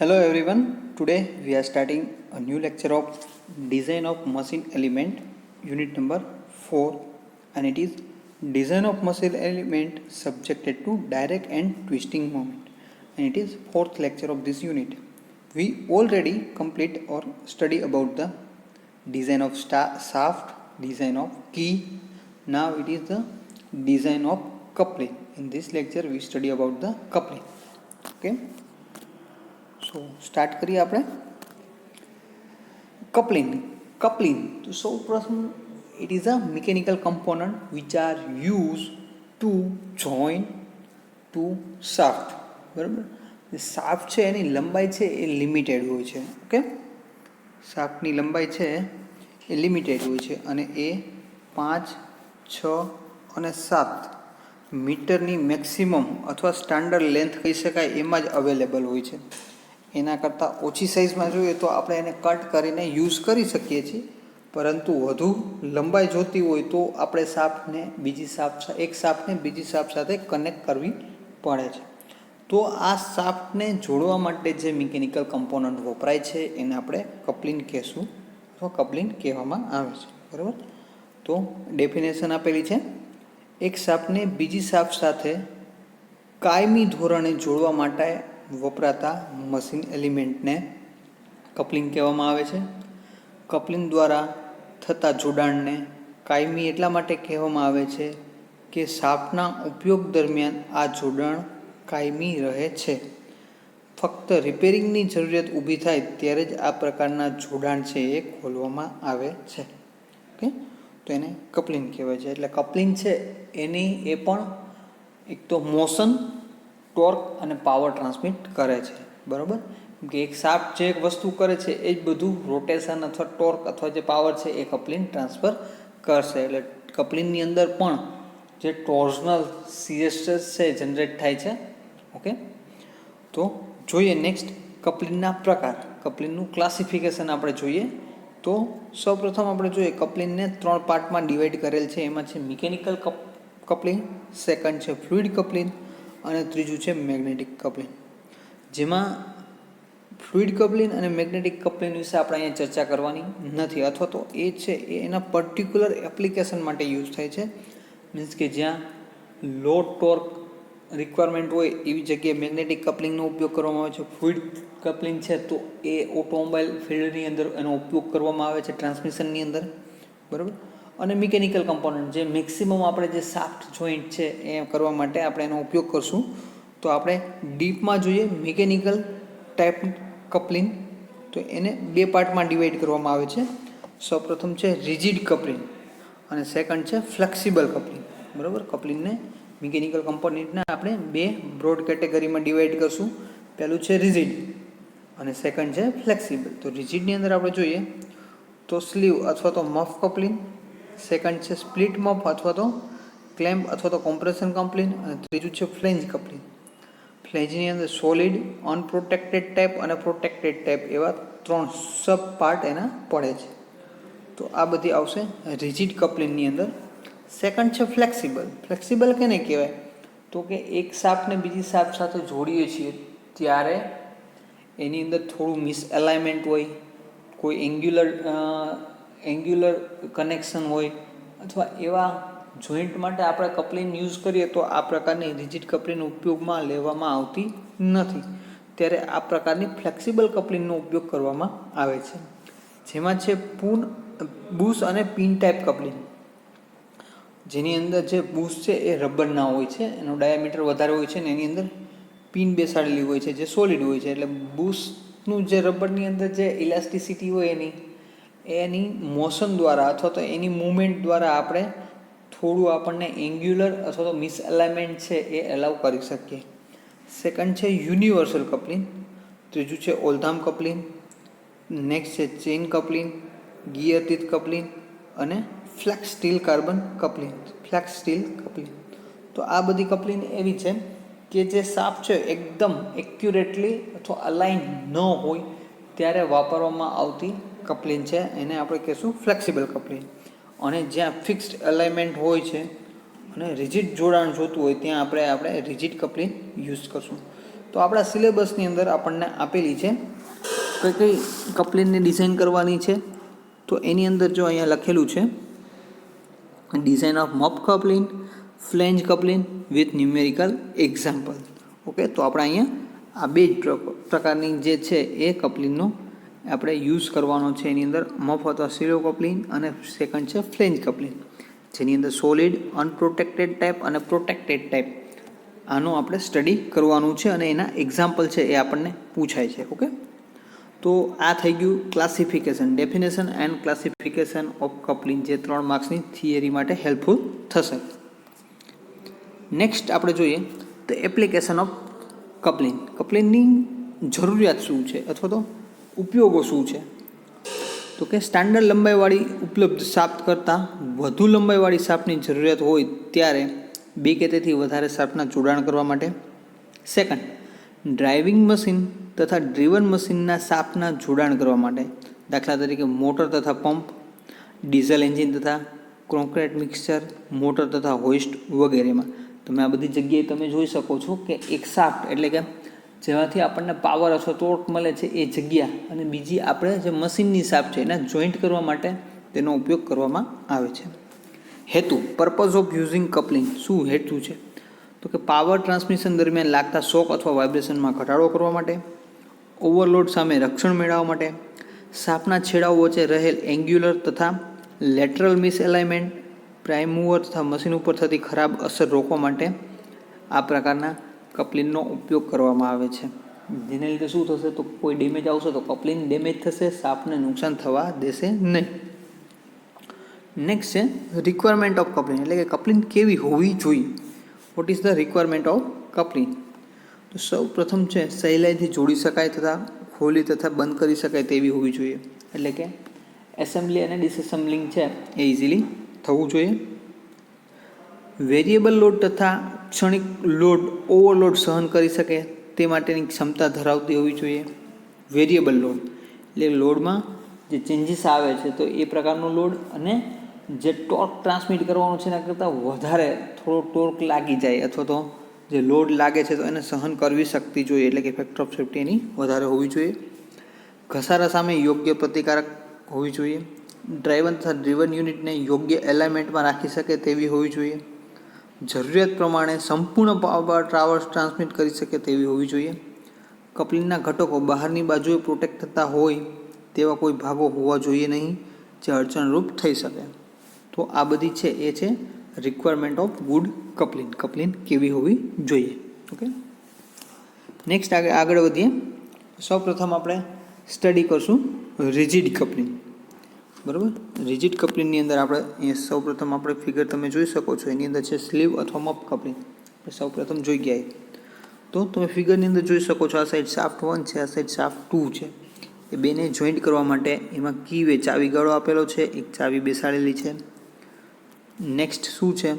Hello everyone. Today we are starting a new lecture of design of machine element unit number 4 and it is design of machine element subjected to direct and twisting moment and it is fourth lecture of this unit. We already complete or study about the design of shaft, design of key. Now it is the design of coupling. In this lecture we study about the coupling. Okay. So start કરીએ આપણે coupling તો સૌ પ્રથમ it is a mechanical component which are used to join to shaft. બરાબર, shaft છે એની લંબાઈ છે એ limited હોય છે. ઓકે, શાફ્ટની લંબાઈ છે એ લિમિટેડ હોય છે અને એ 5, 6 અને 7 મીટરની મેક્સિમમ અથવા સ્ટાન્ડર્ડ લેન્થ કહી શકાય એમાં જ અવેલેબલ હોય છે. એના કરતાં ઓછી સાઇઝમાં જોઈએ તો આપણે એને કટ કરીને યુઝ કરી શકીએ છીએ, પરંતુ વધુ લંબાઈ જોતી હોય તો આપણે શાફ્ટને એક શાફ્ટને બીજી શાફ્ટ સાથે કનેક્ટ કરવી પડે છે. તો આ શાફ્ટને જોડવા માટે જે મિકેનિકલ કમ્પોનન્ટ વપરાય છે એને આપણે કપલિંગ કહેશું અથવા કપલિંગ કહેવામાં આવે છે. બરાબર, તો ડેફિનેશન આપેલી છે. એક શાફ્ટને બીજી શાફ્ટ સાથે કાયમી ધોરણે જોડવા માટે વપરાતા મશીન એલિમેન્ટને કપલિંગ કહેવામાં આવે છે. કપલિંગ દ્વારા થતા જોડાણને કાયમી એટલા માટે કહેવામાં આવે છે કે શાફ્ટના ઉપયોગ દરમિયાન આ જોડાણ કાયમી રહે છે. ફક્ત રિપેરિંગની જરૂરિયાત ઊભી થાય ત્યારે જ આ પ્રકારના જોડાણ છે એ ખોલવામાં આવે છે. ઓકે, તો એને કપલિંગ કહેવાય છે. એટલે કપલિંગ છે એની એ પણ એક તો મોશન, ટોર્ક અને પાવર ટ્રાન્સમિટ કરે છે. બરાબર, કે એક શાફ્ટ જે એક વસ્તુ કરે છે એ જ બધું રોટેશન અથવા ટોર્ક અથવા જે પાવર છે એ કપલિંગ ટ્રાન્સફર કરશે. એટલે કપલિંગની અંદર પણ જે ટોર્ઝનલ સિએસ્ટર્સ છે જનરેટ થાય છે. ઓકે, તો જોઈએ નેક્સ્ટ કપલિંગના પ્રકાર, કપલિંગનું ક્લાસિફિકેશન આપણે જોઈએ. તો સૌપ્રથમ આપણે જોઈએ કપલિંગને 3 પાર્ટમાં ડિવાઈડ કરેલ છે. એમાં છે મિકેનિકલ કપલિંગ, સેકન્ડ છે ફ્લુઇડ કપલિંગ અને ત્રીજું છે મેગ્નેટિક કપલિંગ. જેમાં ફ્લુઇડ કપલિંગ અને મેગ્નેટિક કપલિંગ વિશે આપણે અહીંયા ચર્ચા કરવાની નથી, અથવા તો એ છે એ એના પર્ટિક્યુલર એપ્લિકેશન માટે યુઝ થાય છે. મીન્સ કે જ્યાં લો ટોર્ક રિક્વાયરમેન્ટ હોય એવી જગ્યાએ મેગ્નેટિક કપલિંગનો ઉપયોગ કરવામાં આવે છે. ફ્લુઇડ કપલિંગ છે તો એ ઓટોમોબાઈલ ફિલ્ડની અંદર એનો ઉપયોગ કરવામાં આવે છે, ટ્રાન્સમિશનની અંદર. બરાબર, અને મિકેનિકલ કમ્પોનન્ટ જે મેક્સિમમ આપણે જે શાફ્ટ જોઈન્ટ છે એ કરવા માટે આપણે એનો ઉપયોગ કરશું. તો આપણે ડીપમાં જોઈએ મિકેનિકલ ટાઈપ કપલિંગ, તો એને 2 પાર્ટમાં ડિવાઈડ કરવામાં આવે છે. સૌપ્રથમ છે રિજિડ કપલિંગ અને સેકન્ડ છે ફ્લેક્સિબલ કપલિંગ. બરાબર, કપલિંગને મિકેનિકલ કમ્પોનન્ટને આપણે 2 બ્રોડ કેટેગરીમાં ડિવાઈડ કરશું. પહેલું છે રિજિડ અને સેકન્ડ છે ફ્લેક્સિબલ. તો રિજિડની અંદર આપણે જોઈએ તો સ્લીવ અથવા તો મફ કપલિંગ, સેકન્ડ છે સ્પ્લિટ મફ અથવા તો ક્લેમ્પ અથવા તો કોમ્પ્રેશન કપલિંગ અને ત્રીજું છે ફ્લેંજ કપલિંગ. ફ્લેંજની અંદર સોલિડ, અનપ્રોટેક્ટેડ ટાઈપ અને પ્રોટેક્ટેડ ટાઈપ એવા 3 સબ પાર્ટ એના પડે છે. તો આ બધી આવશે રિજિડ કપલિંગની અંદર. સેકન્ડ છે ફ્લેક્સિબલ. ફ્લેક્સિબલ કેને કહેવાય તો કે એક શાફ્ટને બીજી શાફ્ટ સાથે જોડીએ છીએ ત્યારે એની અંદર થોડું મિસઅલાઇનમેન્ટ હોય, કોઈ એંગ્યુલર કનેક્શન હોય અથવા એવા જોઈન્ટ માટે આપણે કપલિંગ યુઝ કરીએ તો આ પ્રકારની રિજિડ કપલિંગ ઉપયોગમાં લેવામાં આવતી નથી. ત્યારે આ પ્રકારની ફ્લેક્સિબલ કપલિંગનો ઉપયોગ કરવામાં આવે છે. જેમાં છે બુશ અને પિન ટાઈપ કપલિંગ, જેની અંદર જે બુશ છે એ રબરના હોય છે, એનો ડાયામીટર વધારે હોય છે અને એની અંદર પિન બેસાડેલી હોય છે જે સોલિડ હોય છે. એટલે બુશનું જે રબરની અંદર જે ઇલાસ્ટિસિટી હોય એની મોશન દ્વારા અથવા તો એની મૂવમેન્ટ દ્વારા આપણે થોડું આપણને એંગ્યુલર અથવા તો મિસઅલાઇનમેન્ટ છે એ એલાવ કરી શકીએ. સેકન્ડ છે યુનિવર્સલ કપલિંગ, ત્રીજું છે ઓલ્ધામ કપલિંગ, નેક્સ્ટ છે chain coupling, gear teeth coupling અને ફ્લેક્સ સ્ટીલ કાર્બન કપલિંગ. તો આ બધી કપલિંગ એવી છે કે જે શાફ્ટ છે એકદમ એક્યુરેટલી અથવા અલાઇન ન હોય ત્યારે વાપરવામાં આવતી કપલિંગ છે, એને આપણે કહીશું ફ્લેક્સિબલ કપલિંગ. અને જ્યાં ફિક્સ્ડ અલાઇનમેન્ટ હોય છે અને રિજિડ જોડાણ જોતું હોય ત્યાં આપણે રિજિડ કપલિંગ યુઝ કરશું. તો આપણા સિલેબસની અંદર આપણને આપેલી છે કઈ કઈ કપલિંગની ડિઝાઇન કરવાની છે. તો એની અંદર જો અહીંયા લખેલું છે design of muff coupling, flange coupling with numerical example. Okay, તો આપણે અહીંયા આ બે જ પ્રકારની જે છે એ કપલિંગનો આપણે યુઝ કરવાનો છે. એની અંદર મફ અથવા સિલો કપલિંગ અને સેકન્ડ છે ફ્લેંજ કપલિંગ, જેની અંદર સોલિડ, અનપ્રોટેક્ટેડ ટાઈપ અને પ્રોટેક્ટેડ ટાઈપ આનો આપણે સ્ટડી કરવાનું છે અને એના એક્ઝામ્પલ છે એ આપણને પૂછાય છે. ઓકે, તો આ થઈ ગયું classification, definition and classification of coupling, જે 3 માર્ક્સની થિયરી માટે હેલ્પફુલ થશે. નેક્સ્ટ આપણે જોઈએ તો એપ્લિકેશન ઓફ કપલિંગ. કપલિંગની જરૂરિયાત શું છે અથવા તો ઉપયોગો શું છે? તો કે સ્ટાન્ડર્ડ લંબાઈવાળી ઉપલબ્ધ શાફ્ટ કરતાં વધુ લંબાઈવાળી શાફ્ટની જરૂરિયાત હોય ત્યારે 2 કે તેથી વધારે શાફ્ટના જોડાણ કરવા માટે. સેકન્ડ, ડ્રાઇવિંગ મશીન તથા ડ્રીવન મશીનના શાફ્ટના જોડાણ કરવા માટે, દાખલા તરીકે મોટર તથા પંપ, ડીઝલ એન્જિન તથા કોન્ક્રીટ મિક્સચર, મોટર તથા હોઇસ્ટ વગેરેમાં. તમે આ બધી જગ્યાએ તમે જોઈ શકો છો કે એક શાફ્ટ એટલે કે જેમાંથી આપણને પાવર અથવા ટોર્ક મળે છે એ જગ્યા અને બીજી આપણે જે મશીનની શાફ્ટ છે એના જોઈન્ટ કરવા માટે તેનો ઉપયોગ કરવામાં આવે છે. હેતુ, પર્પઝ ઓફ યુઝિંગ કપલિંગ, શું હેતુ છે? તો કે પાવર ટ્રાન્સમિશન દરમિયાન લાગતા શોક અથવા વાઇબ્રેશનમાં ઘટાડો કરવા માટે, ઓવરલોડ સામે રક્ષણ મેળવવા માટે, શાફ્ટના છેડાઓ વચ્ચે રહેલ એંગ્યુલર તથા લેટરલ મિસએલાઇનમેન્ટ, પ્રાઇમ મૂવર તથા મશીન ઉપર થતી ખરાબ અસર રોકવા માટે આ પ્રકારના કપલિંગનો ઉપયોગ કરવામાં આવે છે. જેને લીધે શું થશે? તો કોઈ ડેમેજ આવશે તો કપલિંગ ડેમેજ થશે, શાફ્ટને નુકસાન થવા દેશે નહીં. નેક્સ્ટ છે રિક્વાયરમેન્ટ ઓફ કપલિંગ, એટલે કે કપલિંગ કેવી હોવી જોઈએ. What is the requirement of coupling? તો સૌ પ્રથમ છે સહેલાઈથી જોડી શકાય તથા ખોલી તથા બંધ કરી શકાય તેવી હોવી જોઈએ. એટલે કે એસેમ્બલી અને ડિસએસેમ્બલિંગ છે એ ઇઝીલી થવું જોઈએ. વેરિયેબલ લોડ તથા ક્ષણિક લોડ ઓવરલોડ સહન કરી શકે તે માટેની ક્ષમતા ધરાવતી હોવી જોઈએ. વેરિયેબલ લોડ એટલે લોડમાં જે ચેન્જીસ આવે છે તો એ પ્રકારનો લોડ, અને જે ટોર્ક ટ્રાન્સમિટ કરવાનો છે એના કરતાં વધારે થોડો ટોર્ક લાગી જાય અથવા તો જે લોડ લાગે છે તો એને સહન કરવી શકતી જોઈએ, એટલે કે ફેક્ટર ઓફ સેફ્ટી એની વધારે હોવી જોઈએ. ઘસારા સામે યોગ્ય પ્રતિકારક હોવી જોઈએ. ડ્રાઇવર તથા ડ્રીવન યુનિટને યોગ્ય એલાઇનમેન્ટમાં રાખી શકે તેવી હોવી જોઈએ. જરૂરિયાત પ્રમાણે સંપૂર્ણ પાવર ટ્રાન્સમિટ કરી શકે તેવી હોવી જોઈએ. કપલિંગના ઘટકો બહારની બાજુએ પ્રોટેક્ટ થતા હોય તેવા કોઈ ભાગો હોવા જોઈએ નહીં જે અડચણરૂપ થઈ શકે. તો આ બધી છે એ છે requirement of good coupling, coupling કેવી હોવી જોઈએ. ઓકે, નેક્સ્ટ આગળ વધીએ. સૌપ્રથમ આપણે સ્ટડી કરશું રિજિડ કપલિંગ. બરાબર, રિજિડ કપલિંગની અંદર આપણે સૌપ્રથમ આપણે ફિગર તમે જોઈ શકો છો, એની અંદર છે સ્લીવ અથવા મફ કપલિંગ. સૌપ્રથમ જોઈ ગયા તો તમે ફિગરની અંદર જોઈ શકો છો આ સાઈડ શાફ્ટ 1 છે, આ સાઈડ શાફ્ટ 2 છે. એ બેને જોઈન્ટ કરવા માટે એમાં કી ચાવી ગાળો આપેલો છે, એક ચાવી બેસાડેલી છે. નેક્સ્ટ શું છે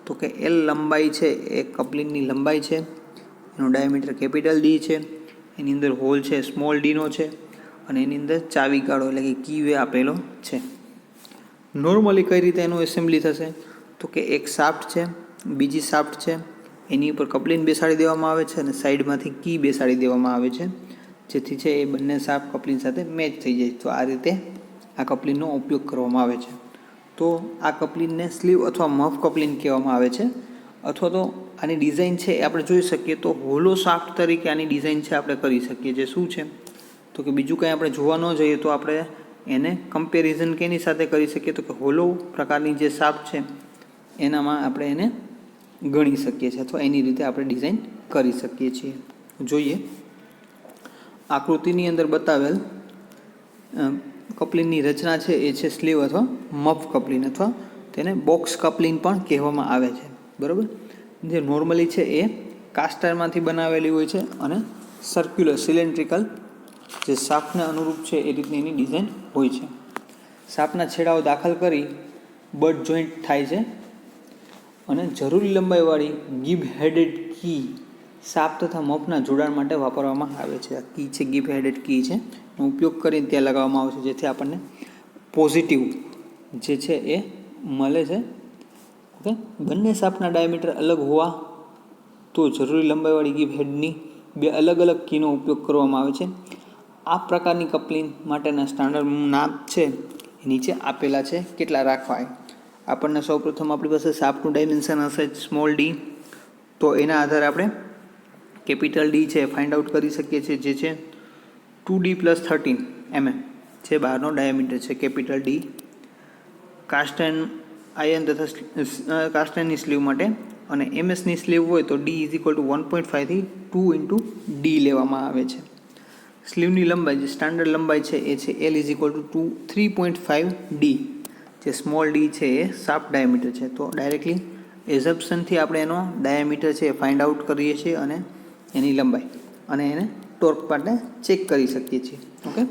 તો કે એલ લંબાઈ છે એ કપલિંગની લંબાઈ છે, એનો ડાયામીટર કેપિટલ ડી છે, એની અંદર હોલ છે સ્મોલ ડીનો છે, અને એની અંદર ચાવી ગાળો એટલે કે કી વે આપેલો છે. નોર્મલી કઈ રીતે એનું એસેમ્બલી થશે તો કે એક શાફ્ટ છે, બીજી શાફ્ટ છે, એની ઉપર કપલિંગ બેસાડી દેવામાં આવે છે અને સાઈડમાંથી કી બેસાડી દેવામાં આવે છે, જેથી છે એ બંને શાફ્ટ કપલિંગ સાથે મેચ થઈ જાય. તો આ રીતે આ કપલિંગનો ઉપયોગ કરવામાં આવે છે. તો આ કપલિંગને સ્લીવ અથવા મફ કપલિંગ કહેવામાં આવે છે. અથવા તો આની ડિઝાઇન છે એ આપણે જોઈ શકીએ તો હોલો શાફ્ટ તરીકે આની ડિઝાઇન છે આપણે કરી શકીએ. જે શું છે તો કે બીજું કંઈ આપણે જોવા ન જઈએ તો આપણે એને કમ્પેરિઝન કેની સાથે કરી શકીએ તો કે હોલો પ્રકારની જે શાફ્ટ છે એનામાં આપણે એને ગણી શકીએ છીએ અથવા એની રીતે આપણે ડિઝાઇન કરી શકીએ છીએ. જોઈએ આકૃતિની અંદર બતાવેલ કપલિંગની રચના છે એ છે સ્લીવ અથવા મફ કપલિંગ, અથવા તેને બોક્સ કપલિંગ પણ કહેવામાં આવે છે. બરાબર, જે નોર્મલી છે એ કાસ્ટરમાંથી બનાવેલી હોય છે અને સર્ક્યુલર સિલિન્ડ્રિકલ જે શાફ્ટને અનુરૂપ છે એ રીતની એની ડિઝાઇન હોય છે. શાફ્ટના છેડાઓ દાખલ કરી બટ જોઈન્ટ થાય છે અને જરૂરી લંબાઈવાળી ગિબ હેડેડ કી શાફ્ટ તથા મફના જોડાણ માટે વાપરવામાં આવે છે. આ કી છે ગિબ હેડેડ કી છે, એનો ઉપયોગ કરીને ત્યાં લગાવવામાં આવે છે જેથી આપણને પોઝિટિવ જે છે એ મળે છે. ઓકે, બંને શાફ્ટના ડાયામીટર અલગ હોવા તો જરૂરી લંબાઈવાળી ગિબ હેડની બે અલગ અલગ કીનો ઉપયોગ કરવામાં આવે છે. આ પ્રકારની કપલિંગ માટેના સ્ટાન્ડર્ડ નામ છે નીચે આપેલા છે કેટલા રાખવા એ. આપણને સૌપ્રથમ આપણી પાસે શાફ્ટનું ડાયમેન્શન હશે સ્મોલ ડી, તો એના આધારે આપણે કેપિટલ ડી છે ફાઇન્ડ આઉટ કરી શકીએ છીએ, જે છે 2D+13 mm છે બહારનો ડાયામીટર છે કેપિટલ ડી. કાસ્ટન આયર્ન તથા કાસ્ટનની સ્લીવ માટે અને એમએસની સ્લીવ હોય તો D = 1.5 થી 2 × D લેવામાં આવે છે. સ્લીવની લંબાઈ જે સ્ટાન્ડર્ડ લંબાઈ છે એ છે L = 3.5 D, જે સ્મોલ ડી છે એ શાફ્ટ ડાયામીટર છે. તો ડાયરેક્ટલી એઝમ્પશનથી આપણે એનો ડાયામીટર છે એ ફાઇન્ડ આઉટ કરીએ છીએ અને એની લંબાઈ અને એને ટોર્ક માટે ચેક કરી શકીએ છીએ. ઓકે,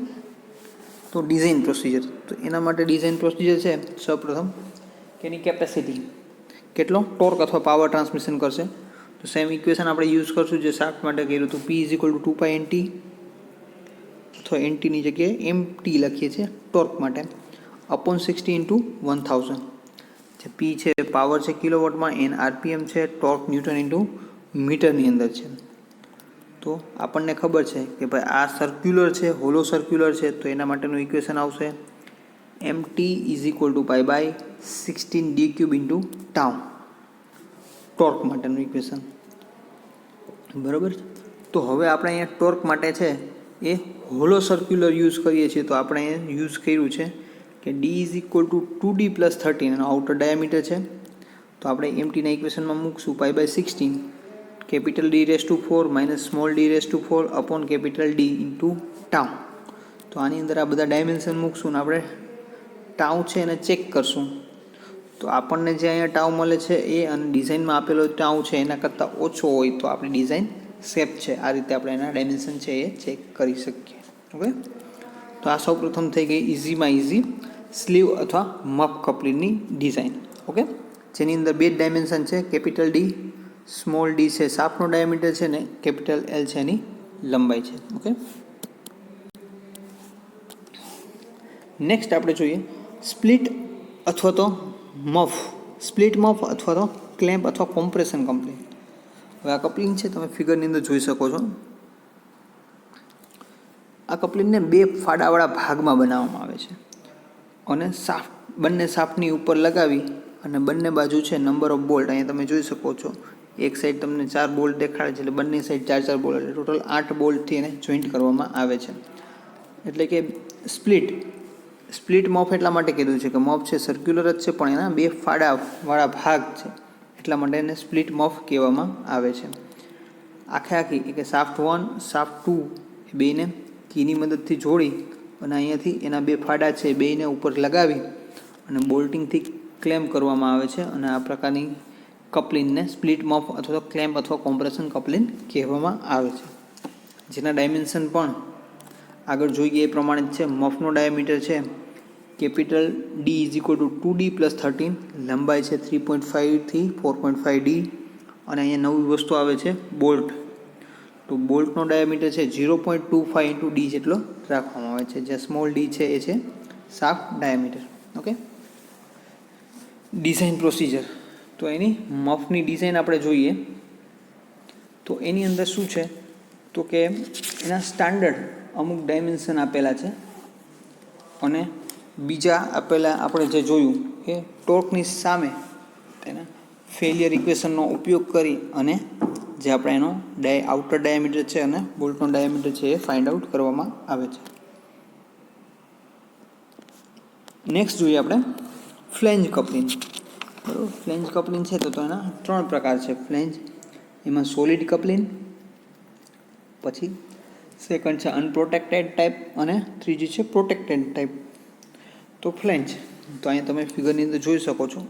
તો ડિઝાઇન પ્રોસિજર, તો એના માટે ડિઝાઇન પ્રોસિજર છે સૌપ્રથમ કે એની કેપેસિટી કેટલો ટોર્ક અથવા પાવર ટ્રાન્સમિશન કરશે. તો સેમ ઇક્વેશન આપણે યુઝ કરશું જે શાફ્ટ માટે કર્યું હતું. P = 2π/nt અથવા NTની જગ્યાએ MT લખીએ છીએ ટોર્ક માટે, upon 60 × 1000. જે P છે પાવર છે કિલોવોટમાં, N RPM છે, ટોર્ક ન્યૂટન × મીટરની અંદર છે. તો આપણને ખબર છે કે ભાઈ આ સર્ક્યુલર છે, હોલો સર્ક્યુલર છે, તો એના માટેનું ઇક્વેશન આવશે MT = π/16 d³ × τ, ટોર્ક માટેનું ઇક્વેશન. બરાબર. તો હવે આપણે અહીંયા ટોર્ક માટે છે એ હોલો સર્ક્યુલર યુઝ કરીએ છીએ, તો આપણે યુઝ કર્યું છે કે D = 2D+13 એનો આઉટર ડાયામીટર છે. તો આપણે MTના ઇક્વેશનમાં મૂકશું π/16 capital D⁴ - small d⁴ upon capital D × τ. તો આની અંદર આ બધા ડાયમેન્શન મૂકશું ને આપણે ટાઉ છે એને ચેક કરશું. તો આપણને જે અહીંયા ટાઉ મળે છે એ અને ડિઝાઇનમાં આપેલો ટાઉ છે એના કરતાં ઓછો હોય તો આપણી ડિઝાઇન સેફ છે. આ રીતે આપણે એના ડાયમેન્શન છે એ ચેક કરી શકીએ. ઓકે, તો આ સૌપ્રથમ થઈ ગઈ ઇઝીમાં ઇઝી સ્લીવ અથવા મફ કપલિંગની ડિઝાઇન. ઓકે, જેની અંદર બે ડાયમેન્શન છે, કેપિટલ ડી, સ્મોલ ડી છે શાફ્ટનો ડાયામીટર છે ને કેપિટલ L છે એની લંબાઈ છે. ઓકે, નેક્સ્ટ આપણે જોઈએ સ્પ્લિટ અથવા તો મફ, સ્પ્લિટ મફ અથવા તો ક્લેમ્પ અથવા કોમ્પ્રેશન કપલિંગ. હવે આ કપલિંગ છે તમે ફિગરની અંદર જોઈ શકો છો. આ કપલિંગને બે ફાડાવાળા ભાગમાં બનાવવામાં આવે છે અને શાફ્ટ બંને શાફ્ટની ઉપર લગાવી અને બંને બાજુ છે નંબર ઓફ બોલ્ટ અહીંયા તમે જોઈ શકો છો. એક સાઈડ તમને 4 બોલ્ટ દેખાડે છે એટલે બંને સાઈડ 4 બોલ્ટ એટલે ટોટલ 8 બોલ્ટથી એને જોઈન્ટ કરવામાં આવે છે. એટલે કે સ્પ્લિટ મફ એટલા માટે કીધું છે કે મફ છે સર્ક્યુલર જ છે પણ એના બે ફાડાવાળા ભાગ છે એટલા માટે એને સ્પ્લિટ મફ કહેવામાં આવે છે. આખી કે શાફ્ટ 1 શાફ્ટ 2 એ બેને કીની મદદથી જોડી અને અહીંયાથી એના બે ફાડા છે બેને ઉપર લગાવી અને બોલ્ટિંગથી ક્લેમ્પ કરવામાં આવે છે અને આ પ્રકારની કપલિંગને સ્પ્લિટ મફ અથવા તો ક્લેમ્પ અથવા કોમ્પ્રેશન કપલિંગ કહેવામાં આવે છે. જેના ડાયમેન્શન પણ આગળ જોઈએ એ પ્રમાણે જ છે. મફનો ડાયામીટર છે કેપિટલ D = 2D+13, લંબાઈ છે 3.5 થી 4.5 D અને અહીંયા નવી વસ્તુ આવે છે બોલ્ટ. તો બોલ્ટનો ડાયામીટર છે 0.25 × D જેટલો રાખવામાં આવે છે. જે સ્મોલ ડી છે એ છે shaft diameter. Okay, design procedure, તો એની મફની ડિઝાઇન આપણે જોઈએ તો એની અંદર શું છે તો કે એના સ્ટાન્ડર્ડ અમુક ડાયમેન્શન આપેલા છે અને બીજા આપેલા આપણે જે જોયું એ ટોર્કની સામે તેના ફેલિયર ઇક્વેશનનો ઉપયોગ કરી અને જે આપણે એનો આઉટર ડાયામીટર છે અને બોલ્ટનો ડાયામીટર છે એ ફાઇન્ડ આઉટ કરવામાં આવે છે. નેક્સ્ટ જોઈએ આપણે ફ્લેંજ કપલિંગ. બરાબર, ફ્લેંજ કપલિંગ છે તો એના 3 પ્રકાર છે ફ્લેંજ. એમાં સોલિડ કપલિંગ, પછી સેકન્ડ છે અનપ્રોટેક્ટેડ ટાઈપ અને ત્રીજી છે પ્રોટેક્ટેડ ટાઈપ. તો ફ્લેંજ તો અહીંયા તમે ફિગરની અંદર જોઈ શકો છો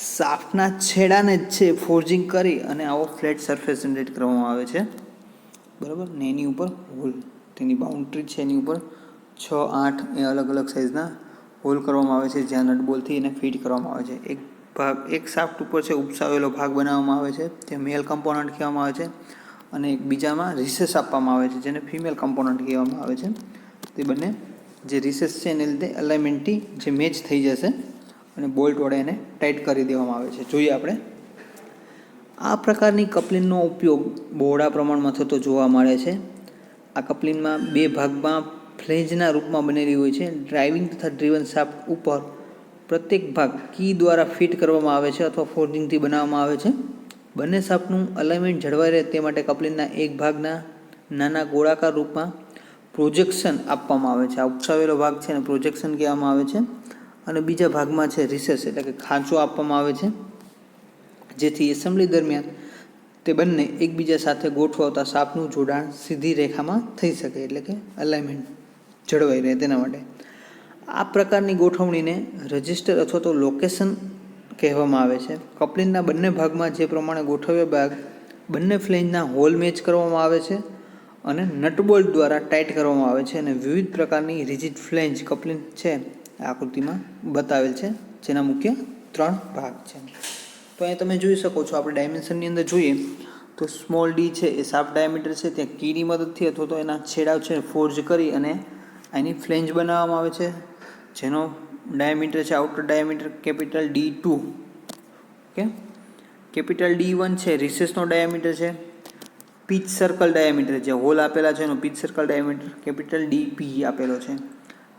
શાફ્ટના છેડાને જ છે ફોર્જિંગ કરી અને આવો ફ્લેટ સરફેસ જનરેટ કરવામાં આવે છે. બરાબર, ને એની ઉપર હોલ, તેની બાઉન્ડ્રી છે એની ઉપર 6-8 એ અલગ અલગ સાઇઝના હોલ કરવામાં આવે છે જ્યાં નટ બોલ્ટથી એને ફિટ કરવામાં આવે છે. એક શાફ્ટ ઉપર છે ઉપસાવેલો ભાગ બનાવવામાં આવે છે તે મેલ કમ્પોનન્ટ કહેવામાં આવે છે અને એક બીજામાં રિસેસ આપવામાં આવે છે જેને ફિમેલ કમ્પોનન્ટ કહેવામાં આવે છે. તે બંને જે રિસેસ છે એને લીધે અલાઇનમેન્ટથી જે મેચ થઈ જશે અને બોલ્ટ વડે એને ટાઈટ કરી દેવામાં આવે છે. જોઈએ આપણે આ પ્રકારની કપલિંગનો ઉપયોગ બહોળા પ્રમાણમાં થતો જોવા મળે છે. આ કપલિંગમાં બે ભાગમાં ફ્લેંજના રૂપમાં બનેલી હોય છે. ડ્રાઇવિંગ તથા ડ્રીવન શાફ્ટ ઉપર પ્રત્યેક ભાગ કી દ્વારા ફિટ કરવામાં આવે છે અથવા ફોર્જિંગથી બનાવવામાં આવે છે. બંને શાફ્ટનું અલાઇનમેન્ટ જળવાઈ રહે તે માટે કપલિંગના એક ભાગના નાના ગોળાકાર રૂપમાં પ્રોજેક્શન આપવામાં આવે છે. આ ઉપસાવેલો ભાગ છે અને પ્રોજેક્શન કહેવામાં આવે છે. અને બીજા ભાગમાં છે રિસેસ એટલે કે ખાંચો આપવામાં આવે છે, જેથી એસેમ્બલી દરમિયાન તે બંને એકબીજા સાથે ગોઠવાતા શાફ્ટનું જોડાણ સીધી રેખામાં થઈ શકે, એટલે કે અલાઇનમેન્ટ જળવાઈ રહે તેના માટે. આ પ્રકારની ગોઠવણીને રજિસ્ટર અથવા તો લોકેશન કહેવામાં આવે છે. કપલિંગના બંને ભાગમાં જે પ્રમાણે ગોઠવ્યા બાદ બંને ફ્લેંજના હોલ મેચ કરવામાં આવે છે અને નટબોલ્ટ દ્વારા ટાઈટ કરવામાં આવે છે. અને વિવિધ પ્રકારની રિજિડ ફ્લેંજ કપલિંગ છે આકૃતિમાં બતાવેલ છે, જેના મુખ્ય 3 ભાગ છે. તો અહીં તમે જોઈ શકો છો, આપણે ડાયમેન્શનની અંદર જોઈએ તો સ્મોલ ડી છે એ શાફ્ટ ડાયામીટર છે, ત્યાં કીની મદદથી અથવા તો એના છેડાઓ છે ફોર્જ કરી અને એની ફ્લેંજ બનાવવામાં આવે છે, જેનો ડાયામીટર છે outer diameter capital D2. Okay, capital D1 છે રિસેસનો ડાયામીટર છે. પીચ સર્કલ ડાયામીટર જે હોલ આપેલા છે એનો pitch circle diameter capital DP આપેલો છે.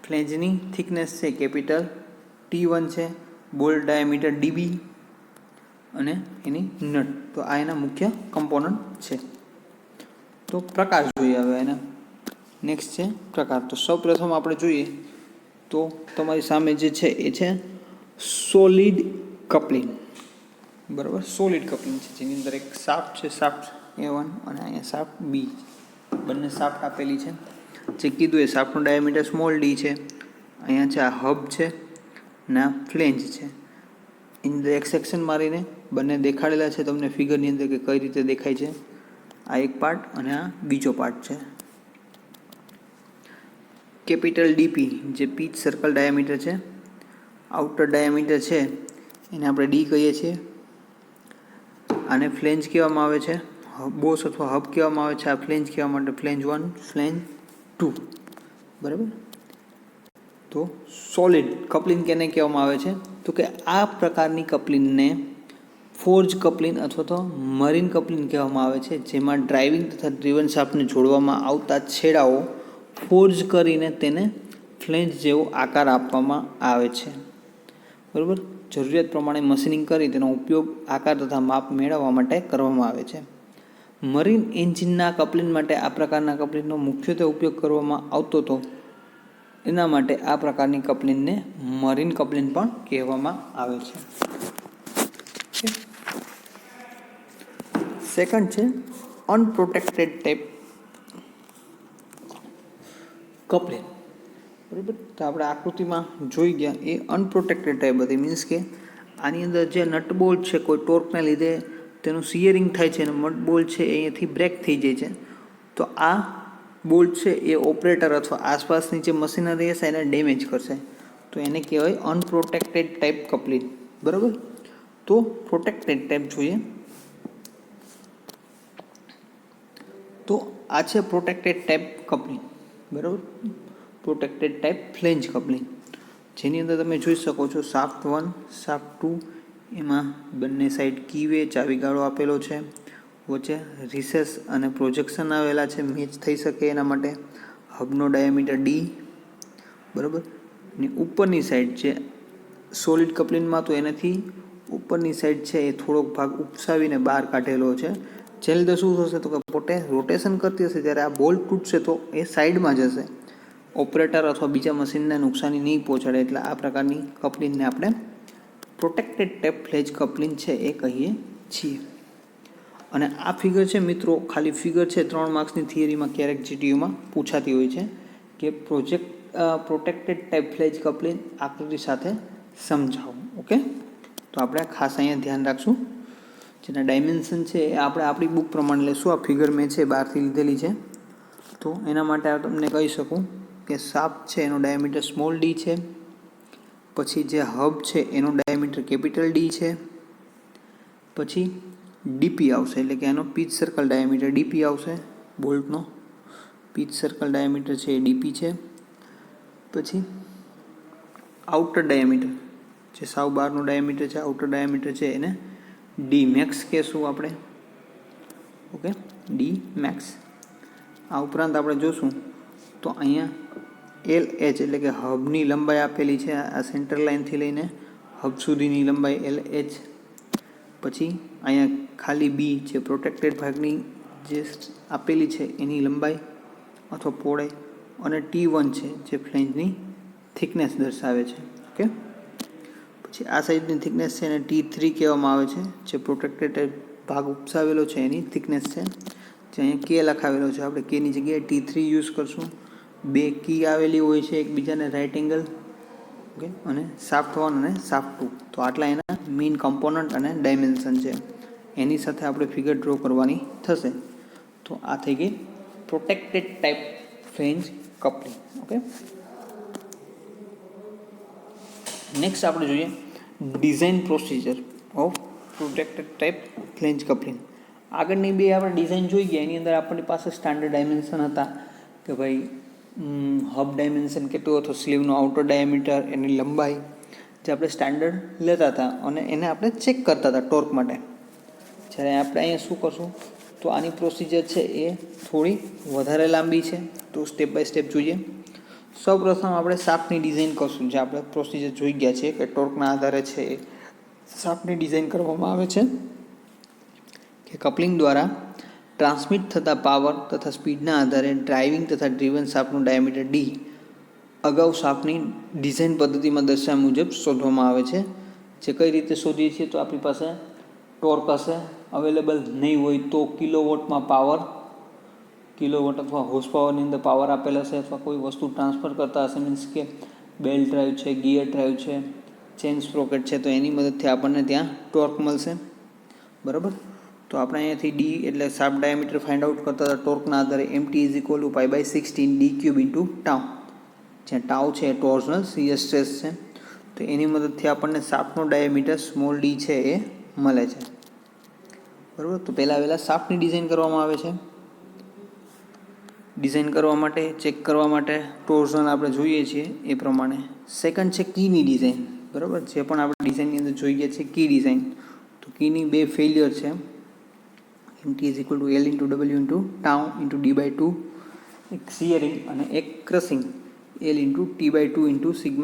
ફ્લેંજની થિકનેસ છે કેપિટલ T1 છે. બોલ્ટ ડાયામીટર DB અને એની નટ. તો આ એના મુખ્ય કમ્પોનન્ટ છે. તો પ્રકાર જોઈએ હવે એના. નેક્સ્ટ છે પ્રકાર. તો સૌપ્રથમ આપણે જોઈએ તો તમારી સામે જે છે એ છે સોલિડ કપલિંગ. બરાબર, સોલિડ કપલિંગ છે જેની અંદર એક શાફ્ટ છે, શાફ્ટ A1 અને અહીંયા શાફ્ટ B, બંને શાફ્ટ આપેલી છે. જે કીધું એ શાફ્ટનું ડાયામીટર સ્મોલ ડી છે. અહીંયા છે આ હબ છે ને આ ફ્લેંજ છે. એની અંદર એક સેક્શન મારીને બંને દેખાડેલા છે તમને ફિગરની અંદર કે કઈ રીતે દેખાય છે. આ એક પાર્ટ અને આ બીજો પાર્ટ છે. કેપિટલ DP જે પીચ સર્કલ ડાયામીટર છે. આઉટર ડાયામીટર છે એને આપણે D કહીએ છીએ. આને ફ્લેંજ કહેવામાં આવે છે, બોસ અથવા હબ કહેવામાં આવે છે. આ ફ્લેંજ કહેવા માટે ફ્લેંજ 1, ફ્લેંજ 2. બરાબર. તો સોલિડ કપલિંગ કેને કહેવામાં આવે છે? તો કે આ પ્રકારની કપલિંગને ફોર્જ કપલિંગ અથવા તો મરીન કપલિંગ કહેવામાં આવે છે, જેમાં ડ્રાઇવિંગ તથા ડ્રીવન શાફ્ટને જોડવામાં આવતા છેડાઓ ફોર્જ કરીને તેને ફ્લેંજ જેવો આકાર આપવામાં આવે છે. બરાબર. જરૂરિયાત પ્રમાણે મશીનિંગ કરી તેનો ઉપયોગ આકાર તથા માપ મેળવવા માટે કરવામાં આવે છે. મરીન એન્જિનના કપલિંગ માટે આ પ્રકારના કપલિંગનો મુખ્યત્વે ઉપયોગ કરવામાં આવતો હતો. એના માટે આ પ્રકારની કપલિંગને મરીન કપલિંગ પણ કહેવામાં આવે છે. સેકન્ડ છે અનપ્રોટેક્ટેડ ટાઈપ કપલિંગ. બરાબર. તો આપણે આકૃતિમાં જોઈ ગયા એ અનપ્રોટેક્ટેડ ટાઈપ હતી. મીન્સ કે આની અંદર જે નટબોલ્ટ છે કોઈ ટોર્કને લીધે તેનું સિયરિંગ થાય છે અને નટબોલ્ટ છે એ અહીંયાથી બ્રેક થઈ જાય છે. તો આ બોલ્ટ છે એ ઓપરેટર અથવા આસપાસની જે મશીનરી હશે એને ડેમેજ કરશે. તો એને કહેવાય અનપ્રોટેક્ટેડ ટાઈપ કપલિંગ. બરાબર. તો પ્રોટેક્ટેડ ટાઈપ જોઈએ તો આ છે પ્રોટેક્ટેડ ટાઈપ કપલિંગ. બરાબર. પ્રોટેક્ટેડ ટાઈપ ફ્લેંજ કપલિંગ, જેની અંદર તમે જોઈ શકો છો શાફ્ટ 1, શાફ્ટ 2, એમાં બંને સાઈડ કીવે ચાવીગાળો આપેલો છે. વચ્ચે રિસેસ અને પ્રોજેક્શન આવેલા છે મેચ થઈ શકે એના માટે. હબનો ડાયામીટર D. બરાબર. અને ઉપરની સાઈડ છે સોલિડ કપલિંગમાં તો એનાથી ઉપરની સાઈડ છે એ થોડોક ભાગ ઉપસાવીને બહાર કાઢેલો છે. જેને લીધે શું થશે તો કે પોતે રોટેશન કરતી હશે ત્યારે આ બોલ્ટ તૂટશે તો એ સાઈડમાં જશે. ઓપરેટર અથવા બીજા મશીનને નુકસાની નહીં પહોંચાડે. એટલે આ પ્રકારની કપલિંગને આપણે પ્રોટેક્ટેડ ટાઈપ ફ્લેંજ કપલિંગ છે એ કહીએ છીએ. અને આ ફિગર છે મિત્રો, ખાલી ફિગર છે 3 માર્ક્સની થિયરીમાં ક્યારેક GTUમાં પૂછાતી હોય છે કે પ્રોટેક્ટેડ ટાઈપ ફ્લેંજ કપલિંગ આકૃતિ સાથે સમજાવો. ઓકે, તો આપણે ખાસ અહીંયા ધ્યાન રાખશું. જેના ડાયમેન્શન છે એ આપણે આપણી બુક પ્રમાણે લેશું. આ ફિગર મેં છે બહારથી લીધેલી છે. તો એના માટે તમને કહી શકું કે શાફ્ટ છે એનો ડાયામીટર સ્મોલ d છે. પછી જે હબ છે એનો ડાયામીટર કેપિટલ D છે. પછી DP આવશે, એટલે કે એનો પીચ સર્કલ ડાયામીટર DP આવશે. બોલ્ટનો પીચ સર્કલ ડાયામીટર છે એ DP છે. પછી આઉટર ડાયામીટર જે સાવ બહારનો ડાયામીટર છે, આઉટર ડાયામીટર છે એને ડી મેક્સ કહેશું આપણે. Okay, D max. આ ઉપરાંત આપણે જોશું તો અહીંયા એલ એચ એટલે કે હબની લંબાઈ આપેલી છે. આ સેન્ટર લાઇનથી લઈને હબ સુધીની લંબાઈ એલ એચ. પછી અહીંયા ખાલી બી જે પ્રોટેક્ટેડ ભાગની જે આપેલી છે એની લંબાઈ અથવા પહોળાઈ, અને T1 છે જે ફ્લેંજની થિકનેસ દર્શાવે છે. ઓકે, પછી આ સાઈડની થિકનેસ છે એને T3 કહેવામાં આવે છે, જે પ્રોટેક્ટેડ ભાગ ઉપસાવેલો છે એની થિકનેસ છે. જે અહીંયા કે લખાવેલો છે, આપણે કેની જગ્યાએ T3 યુઝ કરશું. બે કી આવેલી હોય છે એકબીજાને રાઇટ એંગલ. ઓકે, અને શાફ્ટ 1 અને શાફ્ટ 2. તો આટલા એના મેઇન કમ્પોનન્ટ અને ડાયમેન્શન છે. એની સાથે આપણે ફિગર ડ્રો કરવાની થશે. તો આ થઈ ગઈ protected type flange coupling. Okay, next આપણે જોઈએ design procedure of protected type flange coupling. આગળની બે આપણે ડિઝાઇન જોઈ ગયા. એની અંદર આપણી પાસે સ્ટાન્ડર્ડ ડાયમેન્શન હતા કે ભાઈ હબ ડાયમેન્શન કેટલું હતું, સ્લીવનો આઉટર ડાયામીટર, એની લંબાઈ, જે આપણે સ્ટાન્ડર્ડ લેતા હતા અને એને આપણે ચેક કરતા હતા ટોર્ક માટે. જ્યારે આપણે અહીંયા શું કરશું તો આની પ્રોસિજર છે એ થોડી વધારે લાંબી છે. તો સ્ટેપ બાય સ્ટેપ જોઈએ. સૌપ્રથમ આપણે શાફ્ટની ડિઝાઇન કરશું. જે આપણે પ્રોસિજર જોઈ ગયા છે કે ટોર્કના આધારે છે એ શાફ્ટની ડિઝાઇન કરવામાં આવે છે કે કપલિંગ દ્વારા ટ્રાન્સમિટ થતા પાવર તથા સ્પીડના આધારે ડ્રાઇવિંગ તથા ડ્રીવન શાફ્ટનું ડાયામીટર ડી અગાઉ શાફ્ટની ડિઝાઇન પદ્ધતિમાં દર્શાવ્યા મુજબ શોધવામાં આવે છે. જે કઈ રીતે શોધીએ છીએ તો આપણી પાસે ટોર્ક હશે, અવેલેબલ નહીં હોય તો કિલોવોટમાં પાવર, કિલોવોટ અથવા હોર્સ પાવરની અંદર પાવર આપેલ હશે, અથવા કોઈ વસ્તુ ટ્રાન્સફર કરતા હશે, મીન્સ કે બેલ્ટ ડ્રાઈવ છે, ગિયર ડ્રાઈવ છે, ચેન સ્પ્રોકેટ છે, તો એની મદદથી આપણને ત્યાં ટોર્ક મળશે. બરાબર. તો આપણે અહીંયાથી ડી એટલે શાફ્ટ ડાયામીટર ફાઇન્ડ આઉટ કરતા હતા ટોર્કના આધારે MT=π/16 d³ ઇન્ટુ ટાઉ. જ્યાં ટાઉ છે એ ટોર્ઝનલ શીયર સ્ટ્રેસ છે. તો એની મદદથી આપણને શાફ્ટનો ડાયામીટર સ્મોલ ડી છે એ મળે છે. બરાબર. તો પહેલાં શાફ્ટની ડિઝાઇન કરવામાં આવે છે. ડિઝાઇન કરવા માટે, ચેક કરવા માટે ટોર્ઝન આપણે જોઈએ છીએ એ પ્રમાણે. સેકન્ડ છે કીની ડિઝાઇન. બરાબર. જે પણ આપણે ડિઝાઇનની અંદર જોઈએ છીએ કી ડિઝાઇન. તો કીની બે ફેલિયર છે. MT=L×W×τ×D/2, એક શિયરિંગ અને એક ક્રસિંગ, L×T/2 ×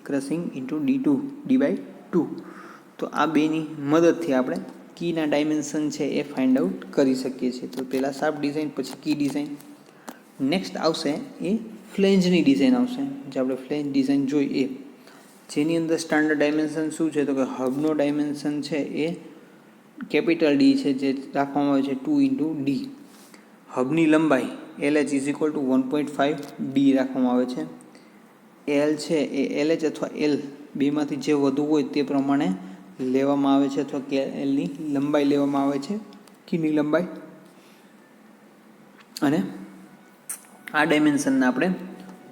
ક્રસિંગ ×D2D/2. તો આ બેની મદદથી આપણે કીના ડાયમેન્શન છે એ ફાઇન્ડ આઉટ કરી શકીએ છીએ. તો પહેલાં શાફ્ટ ડિઝાઇન, પછી કી ડિઝાઇન. નેક્સ્ટ આવશે એ ફ્લેંજની ડિઝાઇન આવશે. જે આપણે ફ્લેંજ ડિઝાઇન જોઈ એ, જેની અંદર સ્ટાન્ડર્ડ ડાયમેન્શન શું છે તો કે હબનો ડાયમેન્શન છે એ કેપિટલ ડી છે, જે રાખવામાં આવે છે 2 × D. હબની લંબાઈ LH=1.5 D રાખવામાં આવે છે. એલ છે એ LH અથવા એલ બેમાંથી જે વધુ હોય તે પ્રમાણે લેવામાં આવે છે, અથવા કે એલની લંબાઈ લેવામાં આવે છે, કીની લંબાઈ. અને આ ડાયમેન્શનને આપણે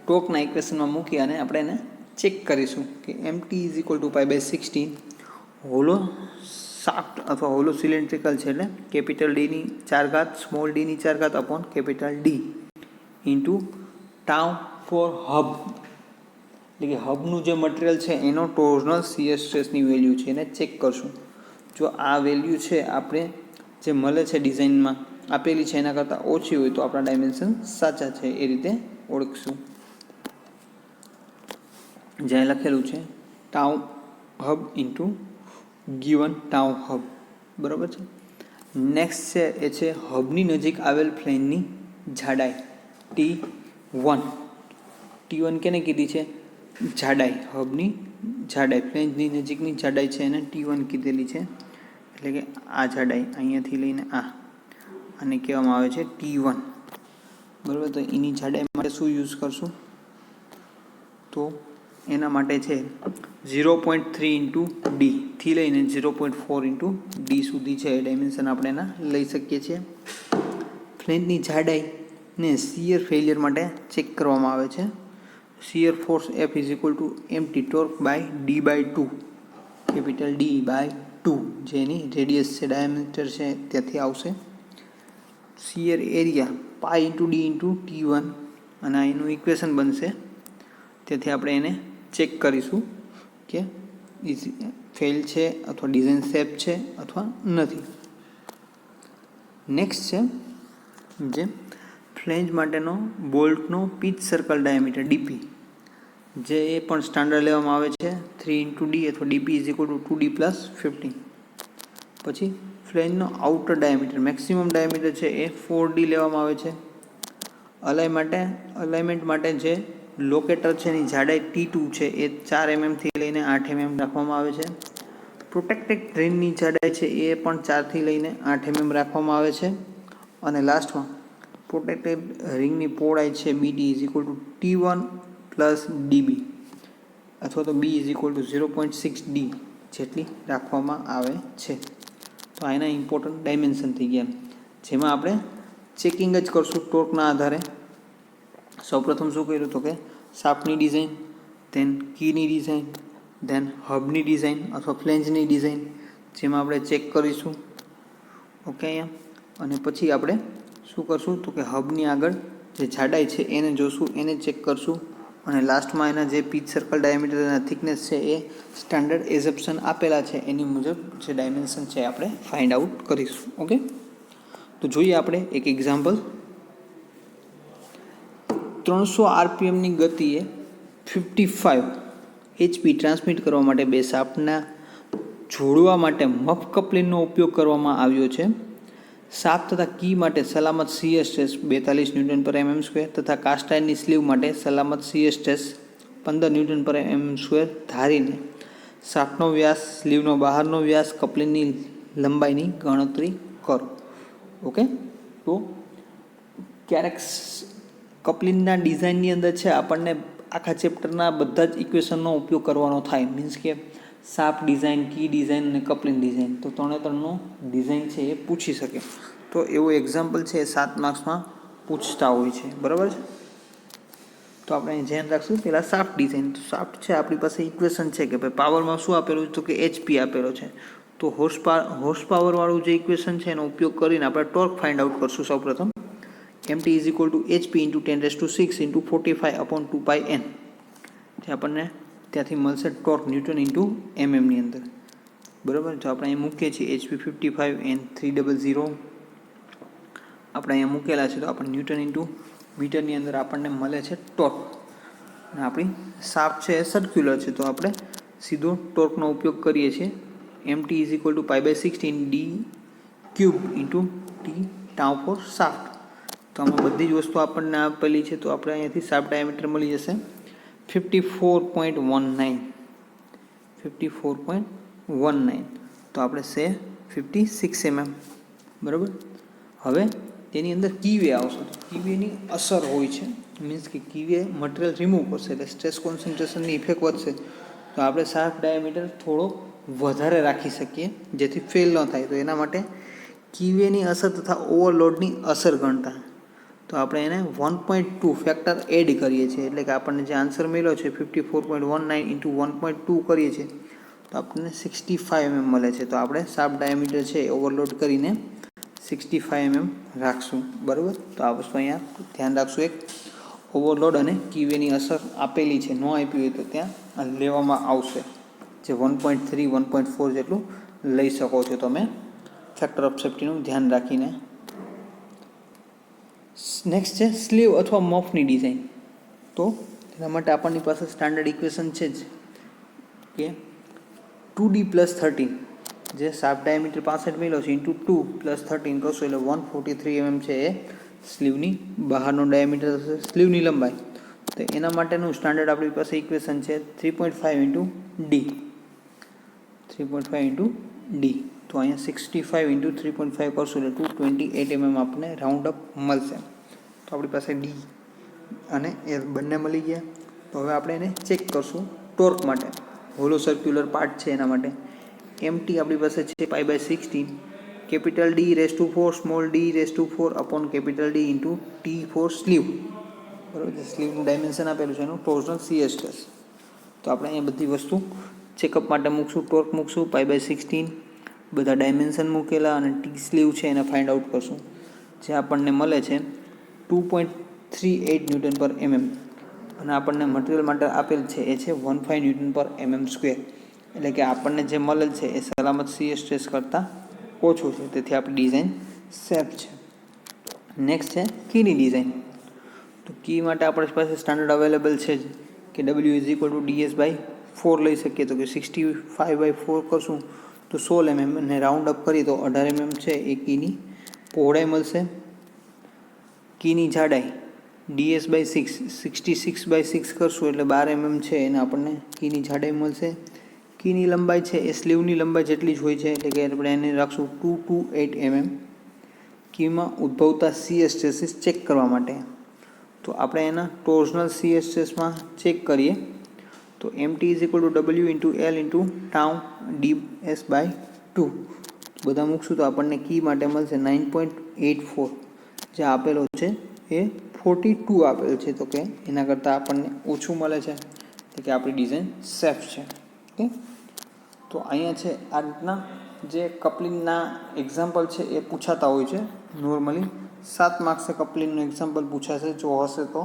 ટોર્કના ઇક્વેશનમાં મૂકી અને આપણે એને ચેક કરીશું કે MT=π/16 હોલો શાફ્ટ અથવા હોલો સિલિન્ડ્રિકલ છે, એટલે કેપિટલ ડીની 4 સ્મોલ ડીની 4 upon capital D into tau for hub, એટલે કે હબનું જે મટીરિયલ છે એનો ટોર્ઝનલ શીયર સ્ટ્રેસની વેલ્યુ છે એને ચેક કરશું. જો આ વેલ્યુ છે આપણે જે મળે છે ડિઝાઇનમાં આપેલી છે એના કરતાં ઓછી હોય તો આપણા ડાયમેન્શન સાચા છે એ રીતે ઓળખશું. જ્યાં લખેલું છે tau hub into given tau hub. બરાબર છે. નેક્સ્ટ છે એ છે હબની નજીક આવેલ ફ્લેંજની જાડાઈ T1. T1 કેને કીધી છે? જાડાઈ, હબની જાડાઈ, ફ્લેંજની નજીકની જાડાઈ છે એને T1 કીધેલી છે. એટલે કે આ જાડાઈ અહીંયાથી લઈને આને કહેવામાં આવે છે T1. બરાબર. તો એની જાડાઈ માટે શું યુઝ કરશું તો એના માટે છે 0.3 × D થી લઈને 0.4 × D સુધી છે એ ડાયમેન્શન આપણે એના લઈ શકીએ છીએ. ફ્લેંજની જાડાઈને શિયર ફેલિયર માટે ચેક કરવામાં આવે છે. Shear force F=MT ટોર્ક/D/2, capital D/2, જેની રેડિયસ છે ડાયામીટર છે ત્યાંથી આવશે. શિયર એરિયા π×D×T1, અને આ એનું ઇક્વેશન બનશે. તેથી આપણે એને ચેક કરીશું કે ફેલ છે અથવા ડિઝાઇન સેફ છે અથવા નથી. નેક્સ્ટ છે જે ફ્લેંજ માટેનો બોલ્ટનો પિચ સર્કલ ડાયામીટર ડીપી, જે એ પણ સ્ટાન્ડર્ડ લેવામાં આવે છે 3 × d અથવા DP is equal two 2d + 15. પછી ફ્લેંજનો આઉટર ડાયામીટર મેક્સિમમ ડાયામીટર છે એ 4d લેવામાં આવે છે. અલાઇનમેન્ટ માટે જે લોકેટર છે એની જાડાઈ T2 છે એ 4 mm થી લઈને 8 mm રાખવામાં આવે છે. પ્રોટેક્ટેડ રિંગની જાડાઈ છે એ પણ 4 થી લઈને 8 mm રાખવામાં આવે છે. અને લાસ્ટમાં પ્રોટેક્ટેડ રિંગની પહોળાઈ છે BD is equal two T1 + DB અથવા તો B is equal two 0.6D જેટલી રાખવામાં આવે છે. તો આના ઇમ્પોર્ટન્ટ ડાયમેન્શન થઈ ગયા, જેમાં આપણે ચેકિંગ જ કરશું ટોર્કના આધારે. સૌપ્રથમ શું કર્યું તો કે શાફ્ટની ડિઝાઇન, ધેન કીની ડિઝાઇન, ધેન હબની ડિઝાઇન અથવા ફ્લેંજની ડિઝાઇન, જેમાં આપણે ચેક કરીશું. ઓકે અહીંયા અને પછી આપણે શું કરશું તો કે હબની આગળ જે જાડાઈ છે એને જોશું, એને ચેક કરશું. અને લાસ્ટમાં એના જે પિચ સર્કલ ડાયામીટર અને થિકનેસ છે એ સ્ટાન્ડર્ડ એઝમ્પશન આપેલા છે એની મુજબ જે ડાયમેન્શન છે આપણે ફાઇન્ડ આઉટ કરીશું. ઓકે, તો જોઈએ આપણે એક એક્ઝામ્પલ. 300 RPMની ગતિએ 55 HP ટ્રાન્સમિટ કરવા માટે બે શાફ્ટના જોડવા માટે મફ કપલિંગનો ઉપયોગ કરવામાં આવ્યો છે. શાફ્ટ તથા કી માટે સલામત શીયર સ્ટ્રેસ 42 Nm/mm² તથા કાસ્ટ આયર્નની સ્લીવ માટે સલામત શીયર સ્ટ્રેસ 15 Nm/mm² ધારીને શાફ્ટનો વ્યાસ, સ્લીવનો બહારનો વ્યાસ, કપલિંગની લંબાઈની ગણતરી કરો. ઓકે, તો ક્યારેક કપલિંગના ડિઝાઇનની અંદર છે આપણને આખા ચેપ્ટરના બધા જ ઇક્વેશનનો ઉપયોગ કરવાનો થાય. મીન્સ કે શાફ્ટ ડિઝાઇન, કી ડિઝાઇન અને કપલિંગ ડિઝાઇન, તો ત્રણનો ડિઝાઇન છે એ પૂછી શકે. તો એવું એક્ઝામ્પલ છે એ 7 માર્ક્સમાં પૂછતા હોય છે, બરાબર છે. તો આપણે અહીં ધ્યાન રાખશું પહેલાં શાફ્ટ ડિઝાઇન. તો શાફ્ટ છે આપણી પાસે ઇક્વેશન છે કે ભાઈ પાવરમાં શું આપેલું છે તો કે HP આપેલો છે. તો હોર્સ પાવરવાળું જે ઇક્વેશન છે એનો ઉપયોગ કરીને આપણે ટોર્ક ફાઇન્ડ આઉટ કરશું. સૌપ્રથમ mt is equal two HP × 10⁶ × 45/2πn, જે આપણને ત્યાંથી મળશે ટોર્ક ન્યૂટન ઇન્ટુ mmની અંદર, બરાબર. જો આપણે અહીં મૂકીએ છીએ HP 55 N 300 આપણે અહીંયા મૂકેલા છે, તો આપણે ન્યૂટન ઇન્ટુ મીટરની અંદર આપણને મળે છે ટોર્ક. અને આપણી શાફ્ટ છે એ સર્ક્યુલર છે, તો આપણે સીધો ટોર્કનો ઉપયોગ કરીએ છીએ. mt is equal to π/16 d³ × t tau for shaft. તો આમાં બધી જ વસ્તુ આપણને આપેલી છે, તો આપણે અહીંયાથી શાફ્ટ ડાયામીટર મળી જશે 54.19. તો આપણે છે 56 mm, બરાબર. હવે તેની અંદર કીવે આવશે, તો કીવેની અસર હોય છે. મીન્સ કે કીવે મટીરિયલ રિમૂવ કરશે એટલે સ્ટ્રેસ કોન્સન્ટ્રેશનની ઇફેક્ટ વધશે. તો આપણે શાફ્ટ ડાયામીટર થોડો વધારે રાખી શકીએ જેથી ફેલ ન થાય. તો એના માટે કીવેની અસર તથા ઓવરલોડની અસર ગણતા તો આપણે એને 1.2 ફેક્ટર એડ કરીએ છીએ. એટલે કે આપણને જે આન્સર મળ્યો છે 54.19 × 1.2 કરીએ છીએ તો આપણને 65 mm મળે છે. તો આપણે શાફ્ટ ડાયામીટર છે ઓવરલોડ કરીને 65 mm રાખશું, બરાબર. તો આ વસ્તુ અહીંયા ધ્યાન રાખશું. એક ઓવરલોડ અને કીવેની અસર આપેલી છે, ન આપી હોય તો ત્યાં લેવામાં આવશે. જે 1.3 1.4 જેટલું લઈ શકો છો તમે ફેક્ટર ઓફ સેફ્ટીનું ધ્યાન રાખીને. નેક્સ્ટ છે સ્લીવ અથવા મફની ડિઝાઇન. તો તેના માટે આપણની પાસે સ્ટાન્ડર્ડ ઇક્વેશન છે જ કે 2d + 13, જે શાફ્ટ ડાયામીટર 65 મળ્યો છે ઇન્ટુ 2 + 13 કરશો એટલે 143 mm છે એ સ્લીવની બહારનો ડાયામીટર થશે, સ્લીવની લંબાઈ. તો એના માટેનું સ્ટાન્ડર્ડ આપણી પાસે ઇક્વેશન છે 3.5 × d. 3.5 × d. તો અહીંયા 65 × 3.5 કરશું એટલે 228 mm આપણને રાઉન્ડ અપ મળશે. તો આપણી પાસે d અને એ બંને મળી ગયા. તો હવે આપણે એને ચેક કરશું ટોર્ક માટે. હોલો સર્ક્યુલર પાર્ટ છે એના માટે mt આપણી પાસે છે π/16 D⁴ small d⁴ upon D × t four sleeve, બરાબર છે. સ્લીવનું ડાયમેન્શન આપેલું છે એનું ટોર્સનલ શીયર સ્ટ્રેસ. તો આપણે અહીંયા બધી વસ્તુ ચેકઅપ માટે મૂકશું, ટોર્ક મૂકશું, π/16 બધા ડાયમેન્શન મૂકેલા અને ટી સ્લીવ છે એને ફાઇન્ડ આઉટ કરશું. જે આપણને મળે છે 2.38 Nm/mm અને આપણને મટીરિયલ માટે આપેલ છે એ છે 15 Nm/mm². એટલે કે આપણને જે મળેલ છે એ સલામત શીયર સ્ટ્રેસ કરતાં ઓછું છે, તેથી આપણી ડિઝાઇન સેફ છે. નેક્સ્ટ છે કીની ડિઝાઇન. તો કી માટે આપણી પાસે સ્ટાન્ડર્ડ અવેલેબલ છે જ કે W=DS/4 લઈ શકીએ. તો કે 65/4 કરશું તો 16 mm અને રાઉન્ડ અપ કરીએ તો 18 mm છે એ કીની પહોળાઈ મળશે. કીની જાડાઈ DS/6 66/6 કરશું એટલે 12 mm છે એને આપણને કીની જાડાઈ મળશે. કીની લંબાઈ છે એ સ્લીવની લંબાઈ જેટલી જ હોય છે, એટલે કે આપણે એને રાખશું 228 mm. કીમાં ઉદ્ભવતા શીયર સ્ટ્રેસીસ ચેક કરવા માટે તો આપણે એના ટોર્ઝનલ શીયર સ્ટ્રેસમાં ચેક કરીએ તો MT=W×L×τ/ds/2 બધા મૂકશું તો આપણને કી માટે મળશે 9.84. જે આપેલો છે એ 42 આપેલ છે, તો કે એના કરતાં આપણને ઓછું મળે છે, એટલે કે આપણી ડિઝાઇન સેફ છે. ઓકે, તો અહીંયા છે આ રીતના જે કપલિંગના એક્ઝામ્પલ છે એ પૂછાતા હોય છે. નોર્મલી 7 માર્ક્સે કપલિંગનું એક્ઝામ્પલ પૂછાશે જો હશે તો.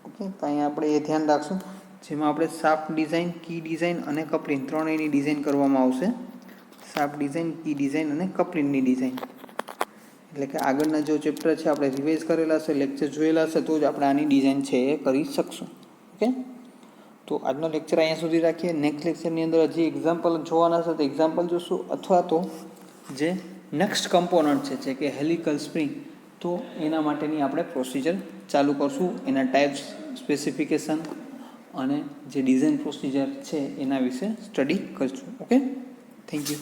ઓકે, તો અહીંયા આપણે એ ધ્યાન રાખશું, જેમાં આપણે શાફ્ટ ડિઝાઇન, કી ડિઝાઇન અને કપલિંગ ત્રણેયની ડિઝાઇન કરવામાં આવશે. શાફ્ટ ડિઝાઇન, કી ડિઝાઇન અને કપલિંગની ડિઝાઇન. એટલે કે આગળના જો ચેપ્ટર છે આપણે રિવાઇઝ કરેલા હશે, લેક્ચર જોયેલા હશે તો જ આપણે આની ડિઝાઇન છે એ કરી શકશું. ઓકે, તો આજનો લેક્ચર અહીંયા સુધી રાખીએ. નેક્સ્ટ લેક્ચરની અંદર હજી એક્ઝામ્પલ જોવાના છે તો એક્ઝામ્પલ જોશું, અથવા તો જે નેક્સ્ટ કમ્પોનન્ટ છે કે હેલિકલ સ્પ્રિંગ, તો એના માટેની આપણે પ્રોસિજર ચાલુ કરશું. એના ટાઈપ્સ, સ્પેસિફિકેશન અને જે ડિઝાઇન પ્રોસિજર છે એના વિશે સ્ટડી કરીશું. Okay, thank you.